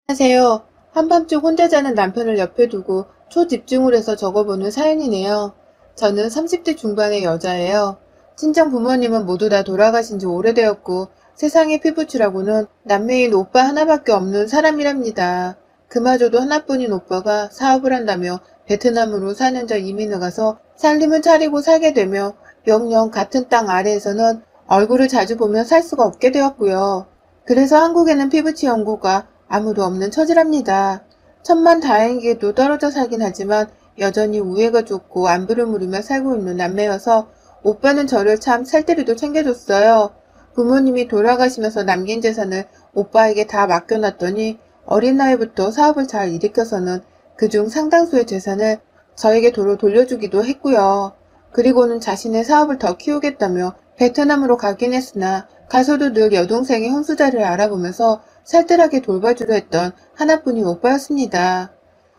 안녕하세요. 한밤중 혼자 자는 남편을 옆에 두고 초집중을 해서 적어보는 사연이네요. 저는 30대 중반의 여자예요. 친정 부모님은 모두 다 돌아가신 지 오래되었고 세상에 피부치라고는 남매인 오빠 하나밖에 없는 사람이랍니다. 그마저도 하나뿐인 오빠가 사업을 한다며 베트남으로 4년 전 이민을 가서 살림을 차리고 살게 되며 영영 같은 땅 아래에서는 얼굴을 자주 보며 살 수가 없게 되었고요. 그래서 한국에는 피부치 연구가 아무도 없는 처지랍니다. 천만다행히도 떨어져 살긴 하지만 여전히 우애가 좋고 안부를 물으며 살고 있는 남매여서 오빠는 저를 참 살뜰히도 챙겨줬어요. 부모님이 돌아가시면서 남긴 재산을 오빠에게 다 맡겨놨더니 어린 나이부터 사업을 잘 일으켜서는 그중 상당수의 재산을 저에게 도로 돌려주기도 했고요. 그리고는 자신의 사업을 더 키우겠다며 베트남으로 가긴 했으나 가서도 늘 여동생의 혼수자를 알아보면서 살뜰하게 돌봐주려 했던 하나뿐인 오빠였습니다.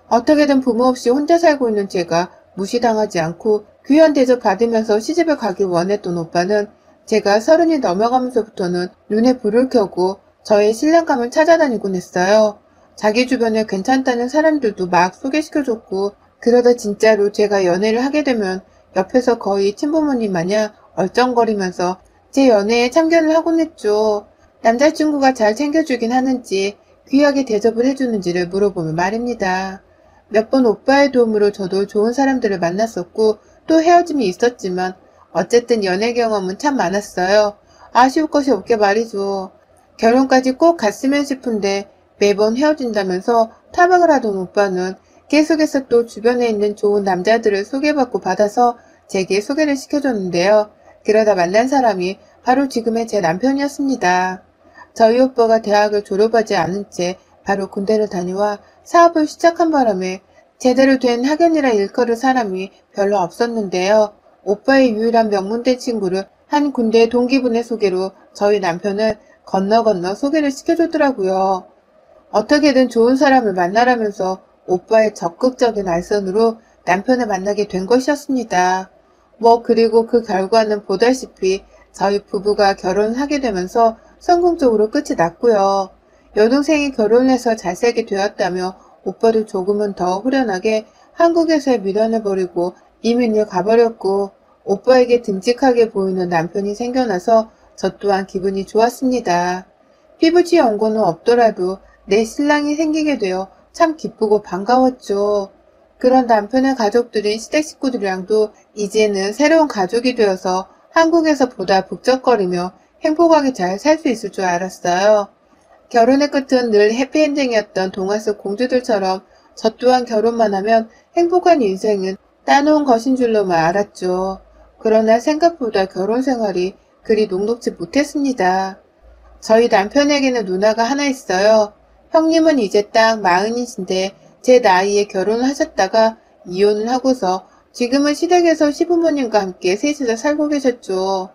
어떻게든 부모 없이 혼자 살고 있는 제가 무시당하지 않고 귀한 대접 받으면서 시집을 가길 원했던 오빠는 제가 30이 넘어가면서부터는 눈에 불을 켜고 저의 신랑감을 찾아다니곤 했어요. 자기 주변에 괜찮다는 사람들도 막 소개시켜줬고 그러다 진짜로 제가 연애를 하게 되면 옆에서 거의 친부모님 마냥 얼쩡거리면서 제 연애에 참견을 하곤 했죠. 남자친구가 잘 챙겨주긴 하는지 귀하게 대접을 해주는지를 물어보면 말입니다. 몇 번 오빠의 도움으로 저도 좋은 사람들을 만났었고 또 헤어짐이 있었지만 어쨌든 연애 경험은 참 많았어요. 아쉬울 것이 없게 말이죠. 결혼까지 꼭 갔으면 싶은데 매번 헤어진다면서 타박을 하던 오빠는 계속해서 또 주변에 있는 좋은 남자들을 소개받고 받아서 제게 소개를 시켜줬는데요. 그러다 만난 사람이 바로 지금의 제 남편이었습니다. 저희 오빠가 대학을 졸업하지 않은 채 바로 군대를 다녀와 사업을 시작한 바람에 제대로 된 학연이라 일컬을 사람이 별로 없었는데요. 오빠의 유일한 명문대 친구를 한 군대 동기분의 소개로 저희 남편을 건너 소개를 시켜줬더라고요. 어떻게든 좋은 사람을 만나라면서 오빠의 적극적인 알선으로 남편을 만나게 된 것이었습니다. 그리고 그 결과는 보다시피 저희 부부가 결혼하게 되면서 성공적으로 끝이 났고요. 여동생이 결혼해서 잘 살게 되었다며 오빠도 조금은 더 후련하게 한국에서의 미련을 버리고 이민을 가버렸고 오빠에게 듬직하게 보이는 남편이 생겨나서 저 또한 기분이 좋았습니다. 피부치 연고는 없더라도 내 신랑이 생기게 되어 참 기쁘고 반가웠죠. 그런 남편의 가족들인 시댁 식구들이랑도 이제는 새로운 가족이 되어서 한국에서 보다 북적거리며 행복하게 잘 살 수 있을 줄 알았어요. 결혼의 끝은 늘 해피엔딩이었던 동화 속 공주들처럼 저 또한 결혼만 하면 행복한 인생은 따놓은 것인 줄로만 알았죠. 그러나 생각보다 결혼 생활이 그리 녹록지 못했습니다. 저희 남편에게는 누나가 하나 있어요. 형님은 이제 딱 40이신데 제 나이에 결혼을 하셨다가 이혼을 하고서 지금은 시댁에서 시부모님과 함께 셋이서 살고 계셨죠.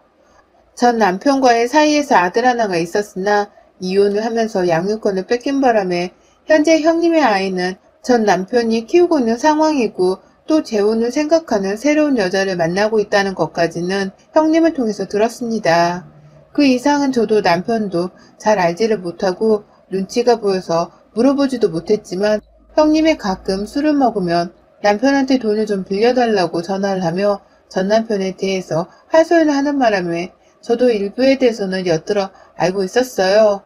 전 남편과의 사이에서 아들 하나가 있었으나 이혼을 하면서 양육권을 뺏긴 바람에 현재 형님의 아이는 전 남편이 키우고 있는 상황이고 또 재혼을 생각하는 새로운 여자를 만나고 있다는 것까지는 형님을 통해서 들었습니다. 그 이상은 저도 남편도 잘 알지를 못하고 눈치가 보여서 물어보지도 못했지만 형님이 가끔 술을 먹으면 남편한테 돈을 좀 빌려달라고 전화를 하며 전 남편에 대해서 하소연을 하는 바람에 저도 일부에 대해서는 엿들어 알고 있었어요.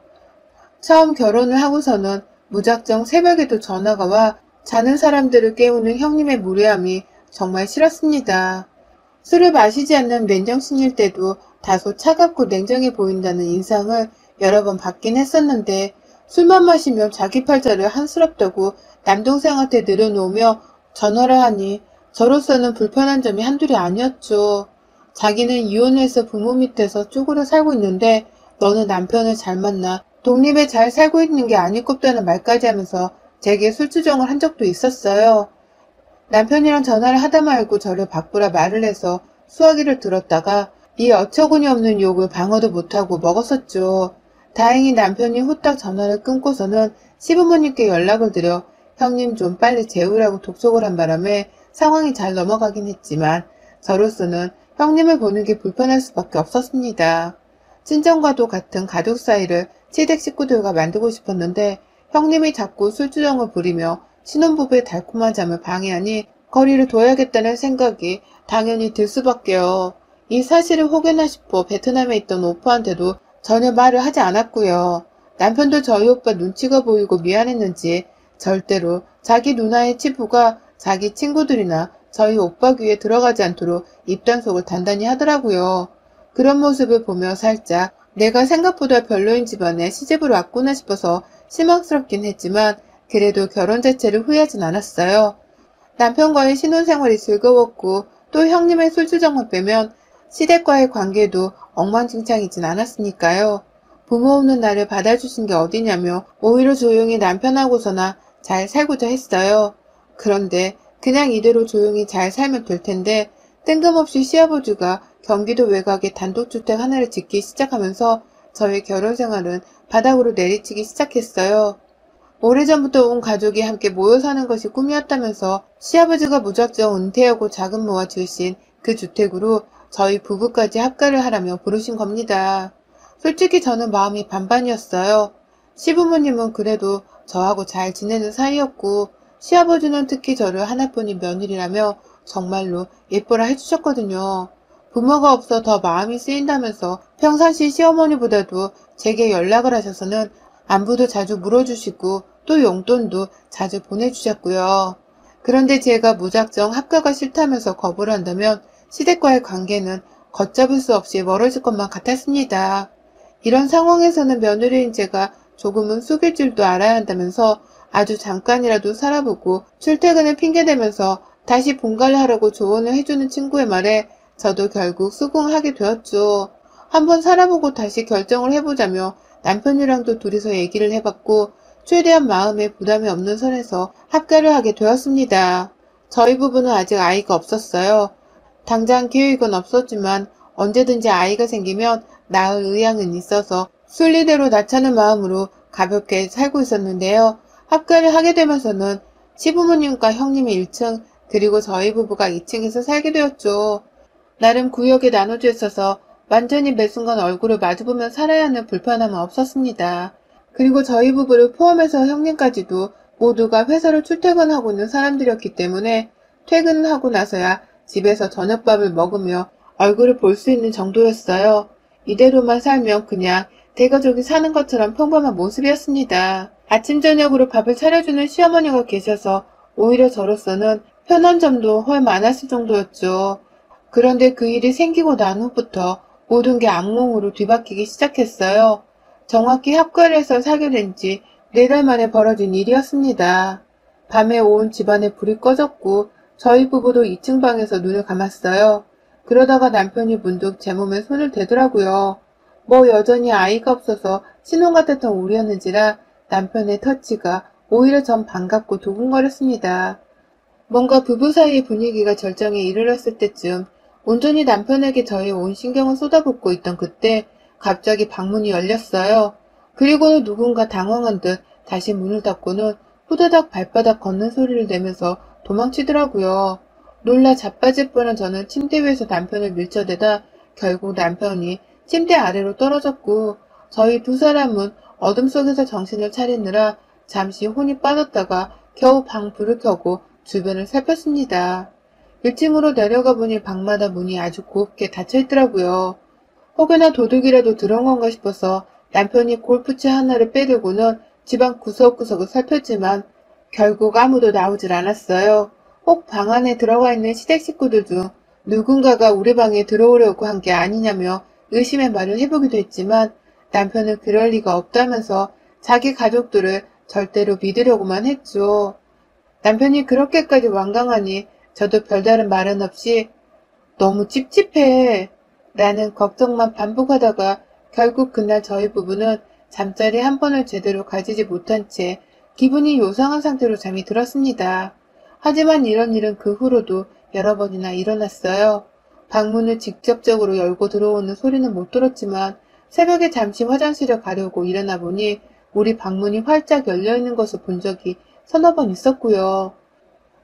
처음 결혼을 하고서는 무작정 새벽에도 전화가 와 자는 사람들을 깨우는 형님의 무례함이 정말 싫었습니다. 술을 마시지 않는 맨정신일 때도 다소 차갑고 냉정해 보인다는 인상을 여러 번 받긴 했었는데 술만 마시면 자기 팔자를 한스럽다고 남동생한테 늘어놓으며 전화를 하니 저로서는 불편한 점이 한둘이 아니었죠. 자기는 이혼을 해서 부모 밑에서 쪼그려 살고 있는데 너는 남편을 잘 만나 독립에 잘 살고 있는 게 아니꼽다는 말까지 하면서 제게 술주정을 한 적도 있었어요. 남편이랑 전화를 하다 말고 저를 바꾸라 말을 해서 수화기를 들었다가 이 어처구니 없는 욕을 방어도 못하고 먹었었죠. 다행히 남편이 후딱 전화를 끊고서는 시부모님께 연락을 드려 형님 좀 빨리 재우라고 독촉을 한 바람에 상황이 잘 넘어가긴 했지만 저로서는 형님을 보는 게 불편할 수밖에 없었습니다. 친정과도 같은 가족 사이를 시댁 식구들과 만들고 싶었는데 형님이 자꾸 술주정을 부리며 신혼부부의 달콤한 잠을 방해하니 거리를 둬야겠다는 생각이 당연히 들 수밖에요. 이 사실을 혹여나 싶어 베트남에 있던 오빠한테도 전혀 말을 하지 않았고요. 남편도 저희 오빠 눈치가 보이고 미안했는지 절대로 자기 누나의 치부가 자기 친구들이나 저희 오빠 귀에 들어가지 않도록 입단속을 단단히 하더라고요. 그런 모습을 보며 살짝 내가 생각보다 별로인 집안에 시집을 왔구나 싶어서 실망스럽긴 했지만 그래도 결혼 자체를 후회하진 않았어요. 남편과의 신혼생활이 즐거웠고 또 형님의 술주정만 빼면 시댁과의 관계도 엉망진창이진 않았으니까요. 부모 없는 나를 받아주신 게 어디냐며 오히려 조용히 남편하고서나 잘 살고자 했어요. 그런데 그냥 이대로 조용히 잘 살면 될 텐데 뜬금없이 시아버지가 경기도 외곽에 단독주택 하나를 짓기 시작하면서 저희 결혼생활은 바닥으로 내리치기 시작했어요. 오래전부터 온 가족이 함께 모여 사는 것이 꿈이었다면서 시아버지가 무작정 은퇴하고 자금 모아 지으신 그 주택으로 저희 부부까지 합가를 하라며 부르신 겁니다. 솔직히 저는 마음이 반반이었어요. 시부모님은 그래도 저하고 잘 지내는 사이였고 시아버지는 특히 저를 하나뿐인 며느리라며 정말로 예뻐라 해주셨거든요. 부모가 없어 더 마음이 쓰인다면서 평상시 시어머니보다도 제게 연락을 하셔서는 안부도 자주 물어주시고 또 용돈도 자주 보내주셨고요. 그런데 제가 무작정 합가가 싫다면서 거부를 한다면 시댁과의 관계는 걷잡을 수 없이 멀어질 것만 같았습니다. 이런 상황에서는 며느리인 제가 조금은 숙일 줄도 알아야 한다면서 아주 잠깐이라도 살아보고 출퇴근을 핑계대면서 다시 본가를 하라고 조언을 해주는 친구의 말에 저도 결국 수긍하게 되었죠. 한번 살아보고 다시 결정을 해보자며 남편이랑도 둘이서 얘기를 해봤고 최대한 마음에 부담이 없는 선에서 합가를 하게 되었습니다. 저희 부부는 아직 아이가 없었어요. 당장 계획은 없었지만 언제든지 아이가 생기면 낳을 의향은 있어서 순리대로 낳자는 마음으로 가볍게 살고 있었는데요. 합가를 하게 되면서는 시부모님과 형님이 1층 그리고 저희 부부가 2층에서 살게 되었죠. 나름 구역에 나눠져 있어서 완전히 매 순간 얼굴을 마주보며 살아야 하는 불편함은 없었습니다. 그리고 저희 부부를 포함해서 형님까지도 모두가 회사로 출퇴근하고 있는 사람들이었기 때문에 퇴근하고 나서야 집에서 저녁밥을 먹으며 얼굴을 볼 수 있는 정도였어요. 이대로만 살면 그냥 대가족이 사는 것처럼 평범한 모습이었습니다. 아침 저녁으로 밥을 차려주는 시어머니가 계셔서 오히려 저로서는 편한 점도 헐 많았을 정도였죠. 그런데 그 일이 생기고 난 후부터 모든 게 악몽으로 뒤바뀌기 시작했어요. 정확히 합가를 해서 사게 된 지 4달 만에 벌어진 일이었습니다. 밤에 온 집안에 불이 꺼졌고 저희 부부도 2층 방에서 눈을 감았어요. 그러다가 남편이 문득 제 몸에 손을 대더라고요. 뭐 여전히 아이가 없어서 신혼 같았던 우리였는지라 남편의 터치가 오히려 전 반갑고 두근거렸습니다. 뭔가 부부 사이의 분위기가 절정에 이르렀을 때쯤 온전히 남편에게 저의 온 신경을 쏟아붓고 있던 그때 갑자기 방문이 열렸어요. 그리고는 누군가 당황한 듯 다시 문을 닫고는 후다닥 발바닥 걷는 소리를 내면서 도망치더라고요. 놀라 자빠질 뻔한 저는 침대 위에서 남편을 밀쳐대다 결국 남편이 침대 아래로 떨어졌고 저희 두 사람은 어둠 속에서 정신을 차리느라 잠시 혼이 빠졌다가 겨우 방 불을 켜고 주변을 살폈습니다. 1층으로 내려가 보니 방마다 문이 아주 곱게 닫혀있더라고요. 혹여나 도둑이라도 들어온 건가 싶어서 남편이 골프채 하나를 빼려고는 집안 구석구석을 살폈지만 결국 아무도 나오질 않았어요. 혹 방 안에 들어가 있는 시댁 식구들 중 누군가가 우리 방에 들어오려고 한 게 아니냐며 의심의 말을 해보기도 했지만 남편은 그럴 리가 없다면서 자기 가족들을 절대로 믿으려고만 했죠. 남편이 그렇게까지 완강하니 저도 별다른 말은 없이 너무 찝찝해 라는 걱정만 반복하다가 결국 그날 저희 부부는 잠자리 한 번을 제대로 가지지 못한 채 기분이 요상한 상태로 잠이 들었습니다. 하지만 이런 일은 그 후로도 여러 번이나 일어났어요. 방문을 직접적으로 열고 들어오는 소리는 못 들었지만 새벽에 잠시 화장실에 가려고 일어나 보니 우리 방문이 활짝 열려있는 것을 본 적이 서너 번 있었고요.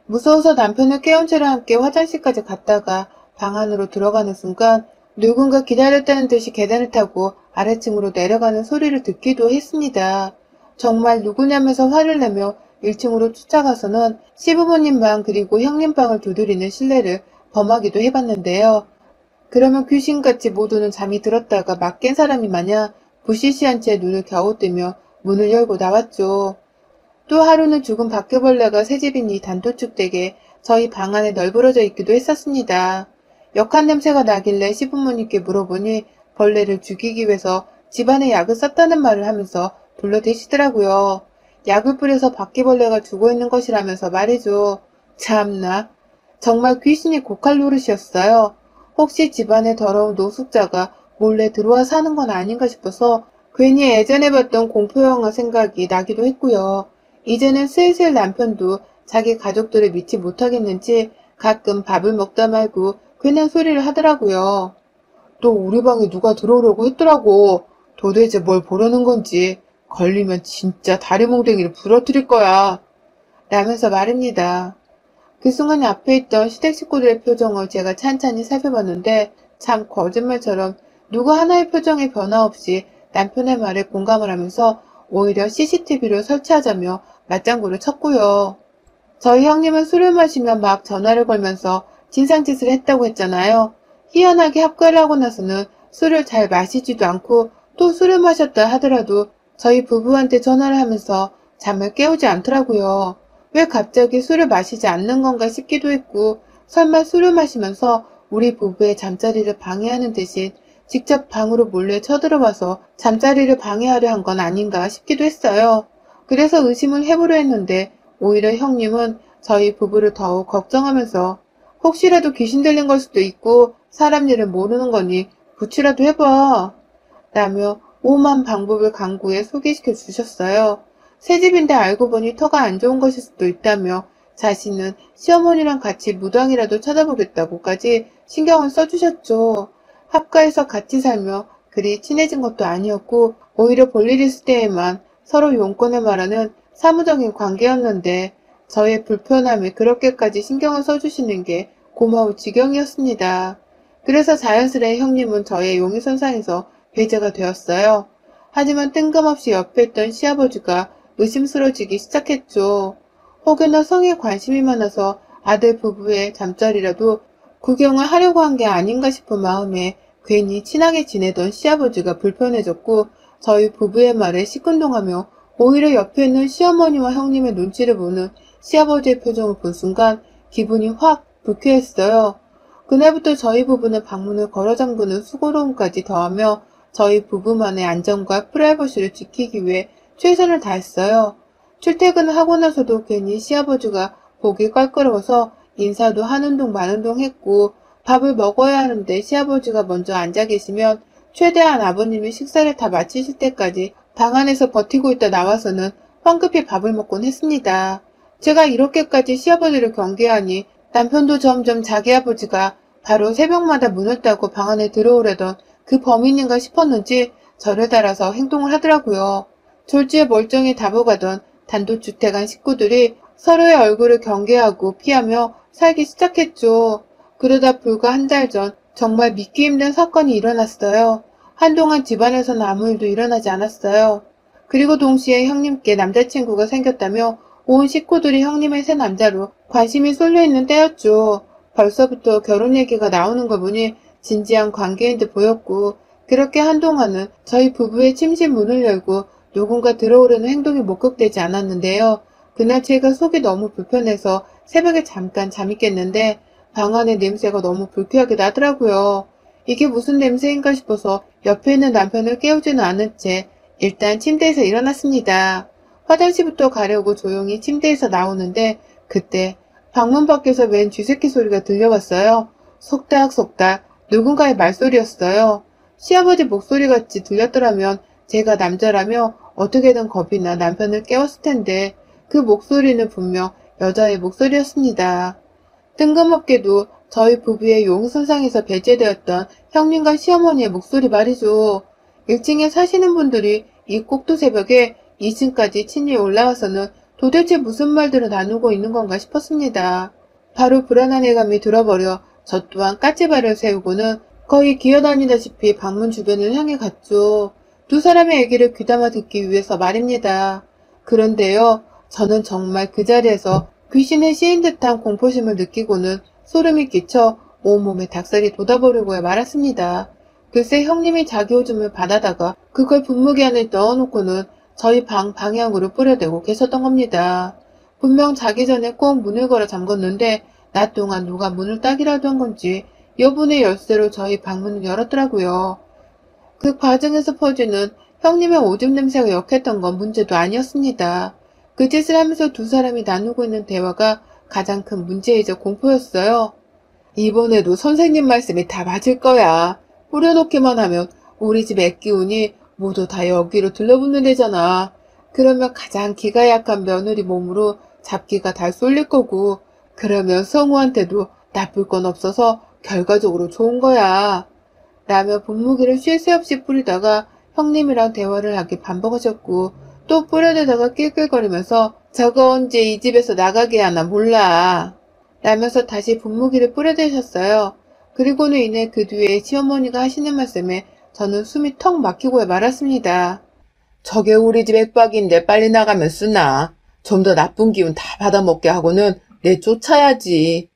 무서워서 남편을 깨운 채로 함께 화장실까지 갔다가 방 안으로 들어가는 순간 누군가 기다렸다는 듯이 계단을 타고 아래층으로 내려가는 소리를 듣기도 했습니다. 정말 누구냐면서 화를 내며 1층으로 쫓아가서는 시부모님 방 그리고 형님 방을 두드리는 실례를 범하기도 해봤는데요. 그러면 귀신같이 모두는 잠이 들었다가 막 깬 사람이 마냥 부시시한 채 눈을 겨우 뜨며 문을 열고 나왔죠. 또 하루는 죽은 바퀴벌레가 새집이니 단도축되게 저희 방 안에 널브러져 있기도 했었습니다. 역한 냄새가 나길래 시부모님께 물어보니 벌레를 죽이기 위해서 집안에 약을 썼다는 말을 하면서 둘러대시더라고요. 약을 뿌려서 바퀴벌레가 죽어있는 것이라면서 말이죠. 참나. 정말 귀신이 고칼 노릇이었어요. 혹시 집안에 더러운 노숙자가 몰래 들어와 사는 건 아닌가 싶어서 괜히 예전에 봤던 공포영화 생각이 나기도 했고요. 이제는 슬슬 남편도 자기 가족들을 믿지 못하겠는지 가끔 밥을 먹다 말고 괜한 소리를 하더라고요. 또 우리 방에 누가 들어오려고 했더라고. 도대체 뭘 보려는 건지 걸리면 진짜 다리몽댕이를 부러뜨릴 거야. 라면서 말입니다. 그 순간 앞에 있던 시댁 식구들의 표정을 제가 찬찬히 살펴봤는데 참 거짓말처럼 누구 하나의 표정에 변화 없이 남편의 말에 공감을 하면서 오히려 CCTV를 설치하자며 맞장구를 쳤고요. 저희 형님은 술을 마시며 막 전화를 걸면서 진상짓을 했다고 했잖아요. 희한하게 합가를 하고 나서는 술을 잘 마시지도 않고 또 술을 마셨다 하더라도 저희 부부한테 전화를 하면서 잠을 깨우지 않더라고요. 왜 갑자기 술을 마시지 않는 건가 싶기도 했고 설마 술을 마시면서 우리 부부의 잠자리를 방해하는 대신 직접 방으로 몰래 쳐들어와서 잠자리를 방해하려 한 건 아닌가 싶기도 했어요. 그래서 의심을 해보려 했는데 오히려 형님은 저희 부부를 더욱 걱정하면서 혹시라도 귀신 들린 걸 수도 있고 사람 일을 모르는 거니 부치라도 해봐 라며 오만 방법을 강구해 소개시켜 주셨어요. 새집인데 알고 보니 터가 안 좋은 것일 수도 있다며 자신은 시어머니랑 같이 무당이라도 찾아보겠다고까지 신경을 써주셨죠. 합가해서 같이 살며 그리 친해진 것도 아니었고 오히려 볼일 있을 때에만 서로 용건을 말하는 사무적인 관계였는데 저의 불편함에 그렇게까지 신경을 써주시는 게 고마울 지경이었습니다. 그래서 자연스레 형님은 저의 용의선상에서 배제가 되었어요. 하지만 뜬금없이 옆에 있던 시아버지가 의심스러워지기 시작했죠. 혹여나 성에 관심이 많아서 아들 부부의 잠자리라도 구경을 하려고 한 게 아닌가 싶은 마음에 괜히 친하게 지내던 시아버지가 불편해졌고 저희 부부의 말에 시큰둥하며 오히려 옆에 있는 시어머니와 형님의 눈치를 보는 시아버지의 표정을 본 순간 기분이 확 불쾌했어요. 그날부터 저희 부부는 방문을 걸어 잠그는 수고로움까지 더하며 저희 부부만의 안전과 프라이버시를 지키기 위해 최선을 다했어요. 출퇴근을 하고 나서도 괜히 시아버지가 보기 껄끄러워서 인사도 하는 둥 마는 둥 했고 밥을 먹어야 하는데 시아버지가 먼저 앉아 계시면 최대한 아버님이 식사를 다 마치실 때까지 방 안에서 버티고 있다 나와서는 황급히 밥을 먹곤 했습니다. 제가 이렇게까지 시아버지를 경계하니 남편도 점점 자기 아버지가 바로 새벽마다 문을 따고 방 안에 들어오려던 그 범인인가 싶었는지 저를 따라서 행동을 하더라고요. 졸지에 멀쩡히 다보가던 단독주택 안 식구들이 서로의 얼굴을 경계하고 피하며 살기 시작했죠. 그러다 불과 한 달 전 정말 믿기 힘든 사건이 일어났어요. 한동안 집안에서는 아무 일도 일어나지 않았어요. 그리고 동시에 형님께 남자친구가 생겼다며 온 식구들이 형님의 새 남자로 관심이 쏠려있는 때였죠. 벌써부터 결혼 얘기가 나오는 걸 보니 진지한 관계인 듯 보였고 그렇게 한동안은 저희 부부의 침실 문을 열고 누군가 들어오려는 행동이 목격되지 않았는데요. 그날 제가 속이 너무 불편해서 새벽에 잠깐 잠이 깼는데 방 안의 냄새가 너무 불쾌하게 나더라고요. 이게 무슨 냄새인가 싶어서 옆에 있는 남편을 깨우지는 않은 채 일단 침대에서 일어났습니다. 화장실부터 가려고 조용히 침대에서 나오는데 그때 방문 밖에서 웬 쥐새끼 소리가 들려왔어요. 속닥속닥 누군가의 말소리였어요. 시아버지 목소리같이 들렸더라면 제가 남자라며 어떻게든 겁이 나 남편을 깨웠을 텐데 그 목소리는 분명 여자의 목소리였습니다. 뜬금없게도 저희 부부의 용선상에서 배제되었던 형님과 시어머니의 목소리 말이죠. 1층에 사시는 분들이 이 꼭두 새벽에 2층까지 친히 올라와서는 도대체 무슨 말들을 나누고 있는 건가 싶었습니다. 바로 불안한 예감이 들어버려 저 또한 까치발을 세우고는 거의 기어다니다시피 방문 주변을 향해 갔죠. 두 사람의 얘기를 귀담아 듣기 위해서 말입니다. 그런데요, 저는 정말 그 자리에서 귀신에 씌인 듯한 공포심을 느끼고는 소름이 끼쳐 온몸에 닭살이 돋아버리고 말았습니다. 글쎄 형님이 자기 오줌을 받아다가 그걸 분무기 안에 넣어놓고는 저희 방 방향으로 뿌려대고 계셨던 겁니다. 분명 자기 전에 꼭 문을 걸어 잠궜는데 낮 동안 누가 문을 따기라도 한 건지 여분의 열쇠로 저희 방문을 열었더라고요. 그 과정에서 퍼지는 형님의 오줌 냄새가 역했던 건 문제도 아니었습니다. 그 짓을 하면서 두 사람이 나누고 있는 대화가 가장 큰 문제이자 공포였어요. 이번에도 선생님 말씀이 다 맞을 거야. 뿌려놓기만 하면 우리 집 애기운이 모두 다 여기로 들러붙는 데잖아. 그러면 가장 기가 약한 며느리 몸으로 잡기가 다 쏠릴 거고, 그러면 성우한테도 나쁠 건 없어서 결과적으로 좋은 거야. 라며 분무기를 쉴 새 없이 뿌리다가 형님이랑 대화를 하기 반복하셨고, 또 뿌려대다가 낄낄거리면서 저거 언제 이 집에서 나가게 하나 몰라. 라면서 다시 분무기를 뿌려대셨어요. 그리고는 이내 그 뒤에 시어머니가 하시는 말씀에 저는 숨이 턱 막히고 말았습니다. 저게 우리 집 액박인데 빨리 나가면 쓰나. 좀 더 나쁜 기운 다 받아먹게 하고는 내쫓아야지.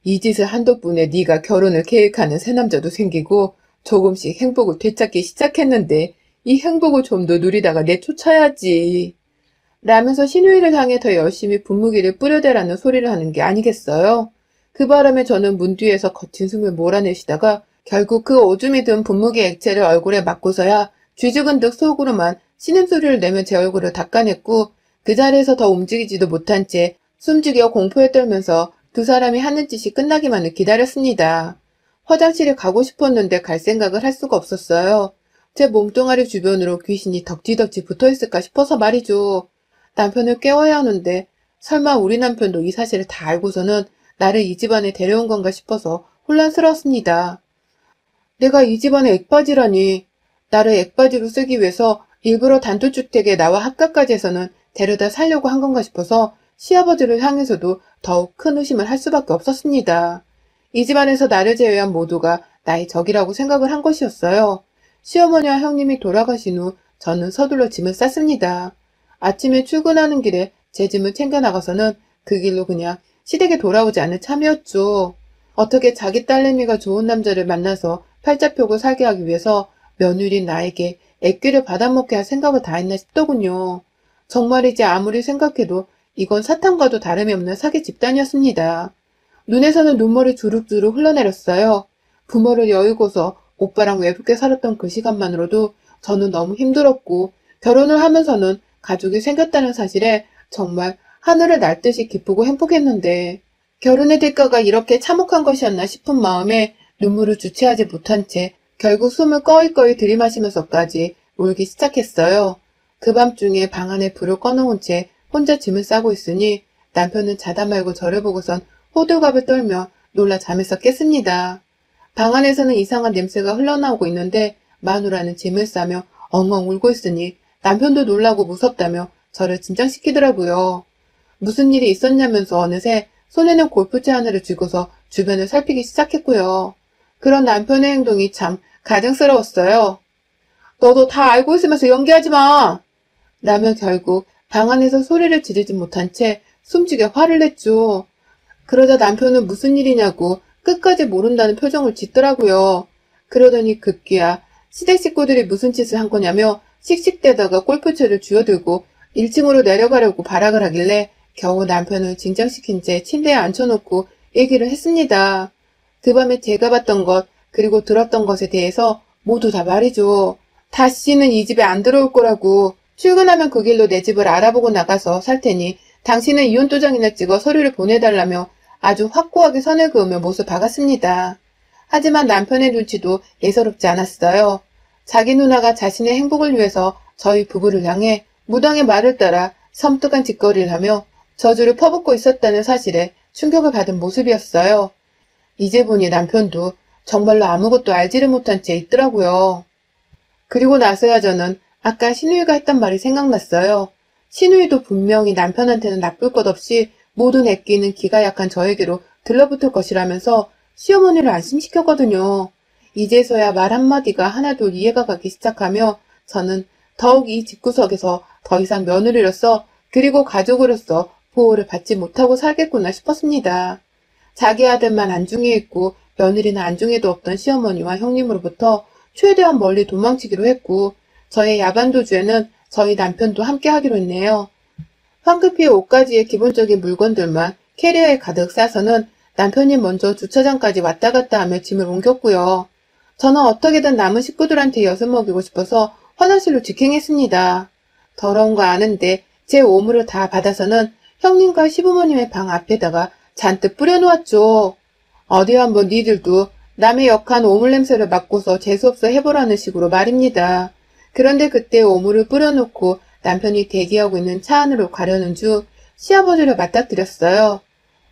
이 짓을 한 덕분에 네가 결혼을 계획하는 새 남자도 생기고 조금씩 행복을 되찾기 시작했는데 이 행복을 좀 더 누리다가 내쫓아야지. 라면서 신우이를 향해 더 열심히 분무기를 뿌려대라는 소리를 하는 게 아니겠어요? 그 바람에 저는 문 뒤에서 거친 숨을 몰아내시다가 결국 그 오줌이 든 분무기 액체를 얼굴에 맞고서야 쥐죽은 듯 속으로만 신음소리를 내며 제 얼굴을 닦아냈고 그 자리에서 더 움직이지도 못한 채 숨죽여 공포에 떨면서 두 사람이 하는 짓이 끝나기만을 기다렸습니다. 화장실에 가고 싶었는데 갈 생각을 할 수가 없었어요. 제 몸뚱아리 주변으로 귀신이 덕지덕지 붙어있을까 싶어서 말이죠. 남편을 깨워야 하는데 설마 우리 남편도 이 사실을 다 알고서는 나를 이 집안에 데려온 건가 싶어서 혼란스러웠습니다. 내가 이 집안의 액바지라니. 나를 액바지로 쓰기 위해서 일부러 단독주택에 나와 합가까지 해서는 데려다 살려고 한 건가 싶어서 시아버지를 향해서도 더욱 큰 의심을 할 수밖에 없었습니다. 이 집안에서 나를 제외한 모두가 나의 적이라고 생각을 한 것이었어요. 시어머니와 형님이 돌아가신 후 저는 서둘러 짐을 쌌습니다. 아침에 출근하는 길에 제 짐을 챙겨 나가서는 그 길로 그냥 시댁에 돌아오지 않을 참이었죠. 어떻게 자기 딸내미가 좋은 남자를 만나서 팔자 펴고 살게 하기 위해서 며느리인 나에게 애귀를 받아먹게 할 생각을 다 했나 싶더군요. 정말이지 아무리 생각해도 이건 사탄과도 다름이 없는 사기 집단이었습니다. 눈에서는 눈물이 주룩주룩 흘러내렸어요. 부모를 여의고서 오빠랑 외롭게 살았던 그 시간만으로도 저는 너무 힘들었고 결혼을 하면서는 가족이 생겼다는 사실에 정말 하늘을 날 듯이 기쁘고 행복했는데 결혼의 대가가 이렇게 참혹한 것이었나 싶은 마음에 눈물을 주체하지 못한 채 결국 숨을 꺼이꺼이 들이마시면서까지 울기 시작했어요. 그 밤중에 방 안에 불을 꺼놓은 채 혼자 짐을 싸고 있으니 남편은 자다 말고 저를 보고선 호들갑을 떨며 놀라 잠에서 깼습니다. 방 안에서는 이상한 냄새가 흘러나오고 있는데 마누라는 짐을 싸며 엉엉 울고 있으니 남편도 놀라고 무섭다며 저를 진정시키더라고요. 무슨 일이 있었냐면서 어느새 손에는 골프채 하나를 쥐고서 주변을 살피기 시작했고요. 그런 남편의 행동이 참 가증스러웠어요. 너도 다 알고 있으면서 연기하지 마! 라며 결국 방 안에서 소리를 지르지 못한 채 숨죽여 화를 냈죠. 그러자 남편은 무슨 일이냐고 끝까지 모른다는 표정을 짓더라고요. 그러더니 급기야 시댁 식구들이 무슨 짓을 한 거냐며 씩씩대다가 골프채를 쥐어들고 1층으로 내려가려고 발악을 하길래 겨우 남편을 진정시킨 채 침대에 앉혀놓고 얘기를 했습니다. 그 밤에 제가 봤던 것 그리고 들었던 것에 대해서 모두 다 말이죠. 다시는 이 집에 안 들어올 거라고. 출근하면 그 길로 내 집을 알아보고 나가서 살 테니 당신은 이혼도장이나 찍어 서류를 보내달라며 아주 확고하게 선을 그으며 못을 박았습니다. 하지만 남편의 눈치도 예사롭지 않았어요. 자기 누나가 자신의 행복을 위해서 저희 부부를 향해 무당의 말을 따라 섬뜩한 짓거리를 하며 저주를 퍼붓고 있었다는 사실에 충격을 받은 모습이었어요. 이제 보니 남편도 정말로 아무것도 알지를 못한 채 있더라고요. 그리고 나서야 저는 아까 신우이가 했던 말이 생각났어요. 신우이도 분명히 남편한테는 나쁠 것 없이 모든 애끼는 기가 약한 저에게로 들러붙을 것이라면서 시어머니를 안심시켰거든요. 이제서야 말 한마디가 하나둘 이해가 가기 시작하며 저는 더욱 이 집구석에서 더 이상 며느리로서 그리고 가족으로서 보호를 받지 못하고 살겠구나 싶었습니다. 자기 아들만 안중에 있고 며느리는 안중에도 없던 시어머니와 형님으로부터 최대한 멀리 도망치기로 했고 저의 야반도주에는 저희 남편도 함께 하기로 했네요. 황급히 옷가지의 기본적인 물건들만 캐리어에 가득 싸서는 남편이 먼저 주차장까지 왔다 갔다 하며 짐을 옮겼고요. 저는 어떻게든 남은 식구들한테 엿을 먹이고 싶어서 화장실로 직행했습니다. 더러운 거 아는데 제 오물을 다 받아서는 형님과 시부모님의 방 앞에다가 잔뜩 뿌려놓았죠. 어디 한번 니들도 남의 역한 오물 냄새를 맡고서 재수없어 해보라는 식으로 말입니다. 그런데 그때 오물을 뿌려놓고 남편이 대기하고 있는 차 안으로 가려는 중 시아버지를 맞닥뜨렸어요.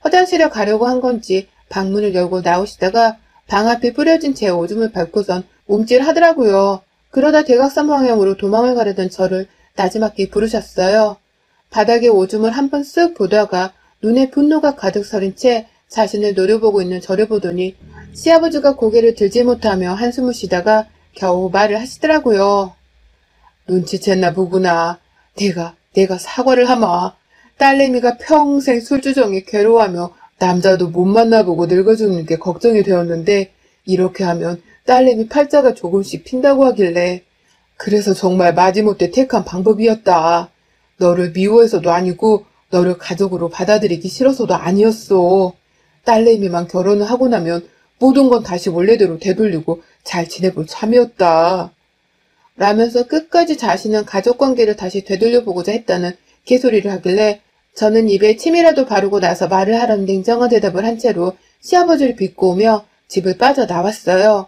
화장실에 가려고 한 건지 방문을 열고 나오시다가 방 앞에 뿌려진 제 오줌을 밟고선 움찔하더라고요. 그러다 대각선 방향으로 도망을 가려던 저를 나지막히 부르셨어요. 바닥에 오줌을 한 번 쓱 보다가 눈에 분노가 가득 서린 채 자신을 노려보고 있는 저를 보더니 시아버지가 고개를 들지 못하며 한숨을 쉬다가 겨우 말을 하시더라고요. 눈치챘나 보구나. 내가 사과를 하마. 딸내미가 평생 술주정에 괴로워하며 남자도 못 만나보고 늙어죽는 게 걱정이 되었는데 이렇게 하면 딸내미 팔자가 조금씩 핀다고 하길래 그래서 정말 마지못해 택한 방법이었다. 너를 미워해서도 아니고 너를 가족으로 받아들이기 싫어서도 아니었어. 딸내미만 결혼을 하고 나면 모든 건 다시 원래대로 되돌리고 잘 지내볼 참이었다. 라면서 끝까지 자신은 가족관계를 다시 되돌려보고자 했다는 개소리를 하길래 저는 입에 침이라도 바르고 나서 말을 하라는 냉정한 대답을 한 채로 시아버지를 빚고 오며 집을 빠져나왔어요.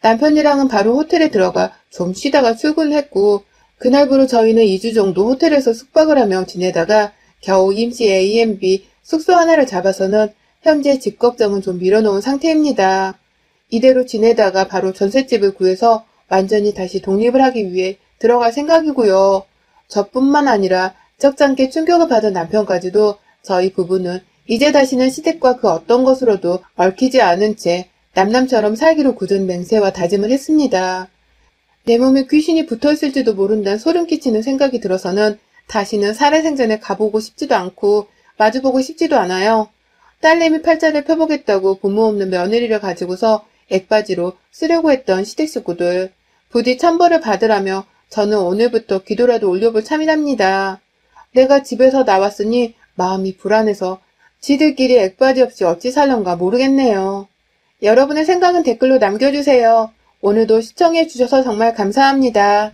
남편이랑은 바로 호텔에 들어가 좀 쉬다가 출근을 했고 그날부로 저희는 2주 정도 호텔에서 숙박을 하며 지내다가 겨우 임시 A&B 숙소 하나를 잡아서는 현재 집 걱정은 좀 밀어놓은 상태입니다. 이대로 지내다가 바로 전셋집을 구해서 완전히 다시 독립을 하기 위해 들어갈 생각이고요. 저뿐만 아니라 적잖게 충격을 받은 남편까지도 저희 부부는 이제 다시는 시댁과 그 어떤 것으로도 얽히지 않은 채 남남처럼 살기로 굳은 맹세와 다짐을 했습니다. 내 몸에 귀신이 붙어있을지도 모른다는 소름 끼치는 생각이 들어서는 다시는 살아생전에 가보고 싶지도 않고 마주보고 싶지도 않아요. 딸내미 팔자를 펴보겠다고 부모 없는 며느리를 가지고서 액바지로 쓰려고 했던 시댁 식구들 부디 천벌을 받으라며 저는 오늘부터 기도라도 올려볼 참이랍니다. 내가 집에서 나왔으니 마음이 불안해서 지들끼리 액바지 없이 어찌 살런가 모르겠네요. 여러분의 생각은 댓글로 남겨주세요. 오늘도 시청해주셔서 정말 감사합니다.